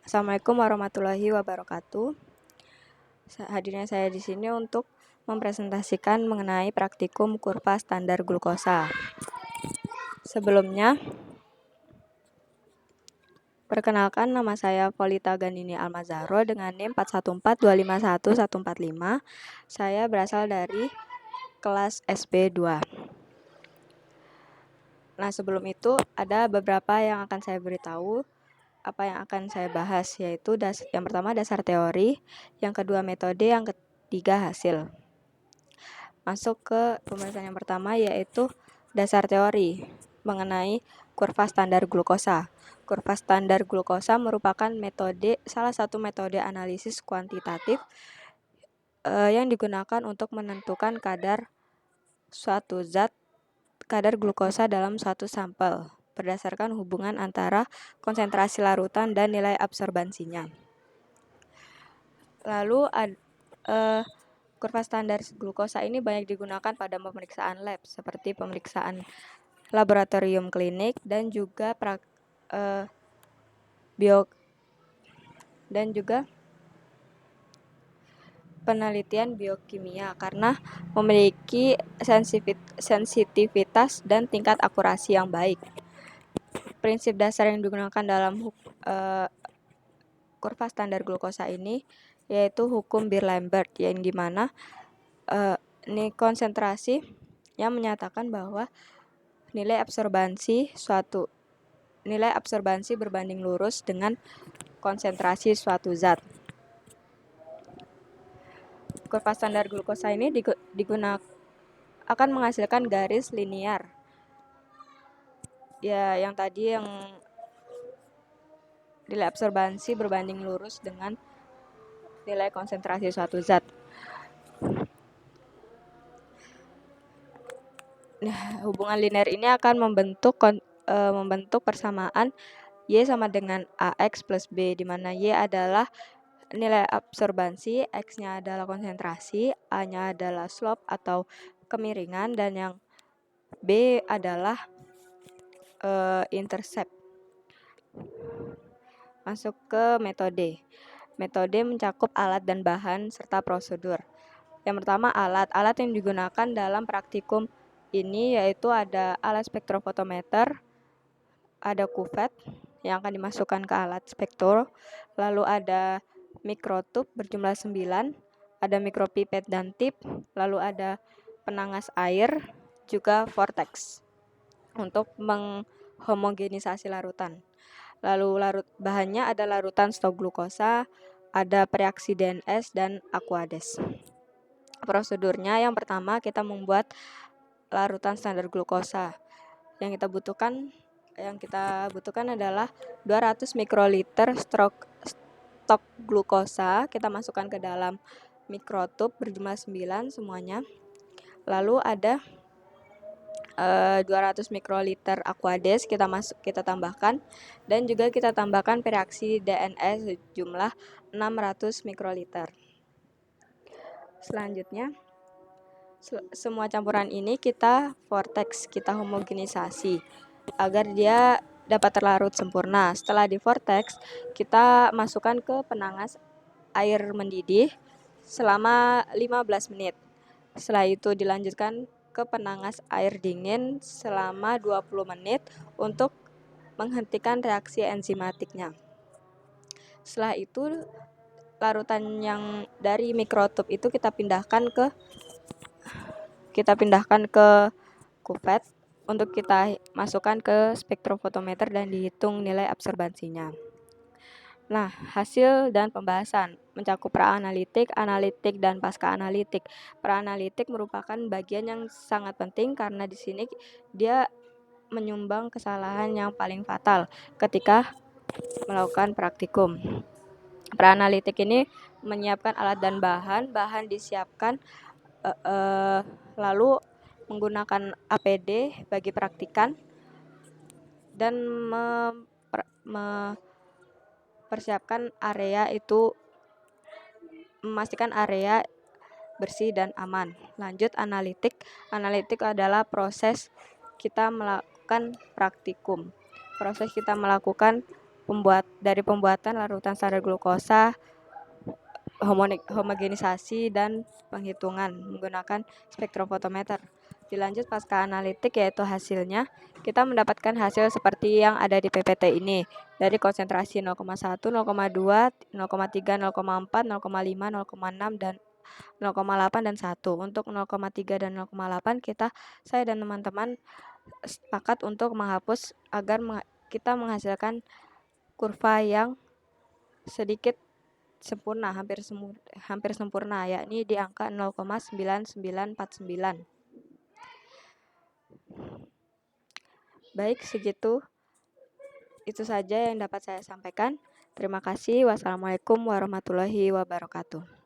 Assalamualaikum warahmatullahi wabarakatuh. Hadirnya saya di sini untuk mempresentasikan mengenai praktikum kurva standar glukosa. Sebelumnya, perkenalkan, nama saya Polita Ganini Almazaro dengan NIM 4142511145. Saya berasal dari kelas SP2. Nah, sebelum itu ada beberapa yang akan saya beritahu. Apa yang akan saya bahas, yaitu yang pertama dasar teori, yang kedua metode, yang ketiga hasil. Masuk ke pembahasan yang pertama, yaitu dasar teori mengenai kurva standar glukosa. Kurva standar glukosa merupakan salah satu metode analisis kuantitatif yang digunakan untuk menentukan kadar glukosa dalam suatu sampel berdasarkan hubungan antara konsentrasi larutan dan nilai absorbansinya. Lalu kurva standar glukosa ini banyak digunakan pada pemeriksaan lab seperti pemeriksaan laboratorium klinik dan juga penelitian biokimia karena memiliki sensitivitas dan tingkat akurasi yang baik. Prinsip dasar yang digunakan dalam kurva standar glukosa ini yaitu hukum Beer-Lambert, yang dimana ini konsentrasi yang menyatakan bahwa nilai absorbansi berbanding lurus dengan konsentrasi suatu zat. Kurva standar glukosa ini akan menghasilkan garis linear. Ya, yang tadi yang nilai absorbansi berbanding lurus dengan nilai konsentrasi suatu zat. Nah, hubungan linear ini akan membentuk persamaan Y sama dengan AX plus B, di mana Y adalah nilai absorbansi, X-nya adalah konsentrasi, A-nya adalah slope atau kemiringan, dan yang B adalah intercept. Masuk ke metode. Metode mencakup alat dan bahan serta prosedur. Yang pertama alat yang digunakan dalam praktikum ini yaitu ada alat spektrofotometer, ada kuvet yang akan dimasukkan ke alat spektro, lalu ada mikrotub berjumlah 9, ada mikropipet dan tip, lalu ada penangas air, juga vortex untuk menghomogenisasi larutan. Lalu bahannya ada larutan stok glukosa, ada pereaksi DNS dan Aquades. Prosedurnya yang pertama kita membuat larutan standar glukosa. Yang kita butuhkan adalah 200 mikroliter stok glukosa. Kita masukkan ke dalam mikrotub berjumlah 9 semuanya. Lalu ada 200 mikroliter Aquades kita tambahkan, dan juga kita tambahkan pereaksi DNS sejumlah 600 mikroliter. Selanjutnya semua campuran ini kita vortex, kita homogenisasi agar dia dapat terlarut sempurna. Setelah di vortex, kita masukkan ke penangas air mendidih selama 15 menit. Setelah itu dilanjutkan ke penangas air dingin selama 20 menit untuk menghentikan reaksi enzimatiknya. Setelah itu larutan yang dari mikrotub itu kita pindahkan ke kuvet untuk kita masukkan ke spektrofotometer dan dihitung nilai absorbansinya. Nah, hasil dan pembahasan mencakup pra-analitik, analitik, dan pasca-analitik. Pra-analitik merupakan bagian yang sangat penting karena di sini dia menyumbang kesalahan yang paling fatal ketika melakukan praktikum. Pra-analitik ini menyiapkan alat dan bahan disiapkan lalu menggunakan APD bagi praktikan dan persiapkan area itu, memastikan area bersih dan aman. Lanjut analitik. Analitik adalah proses kita melakukan praktikum. Proses kita melakukan dari pembuatan larutan standar glukosa, homogenisasi, dan penghitungan menggunakan spektrofotometer. Dilanjut pasca analitik, yaitu hasilnya kita mendapatkan hasil seperti yang ada di PPT ini dari konsentrasi 0,1, 0,2, 0,3, 0,4, 0,5, 0,6 dan 0,8 dan 1. Untuk 0,3 dan 0,8 saya dan teman-teman sepakat untuk menghapus agar kita menghasilkan kurva yang sedikit sempurna, hampir sempurna, yakni di angka 0,9949. Baik, itu saja yang dapat saya sampaikan. Terima kasih. Wassalamualaikum warahmatullahi wabarakatuh.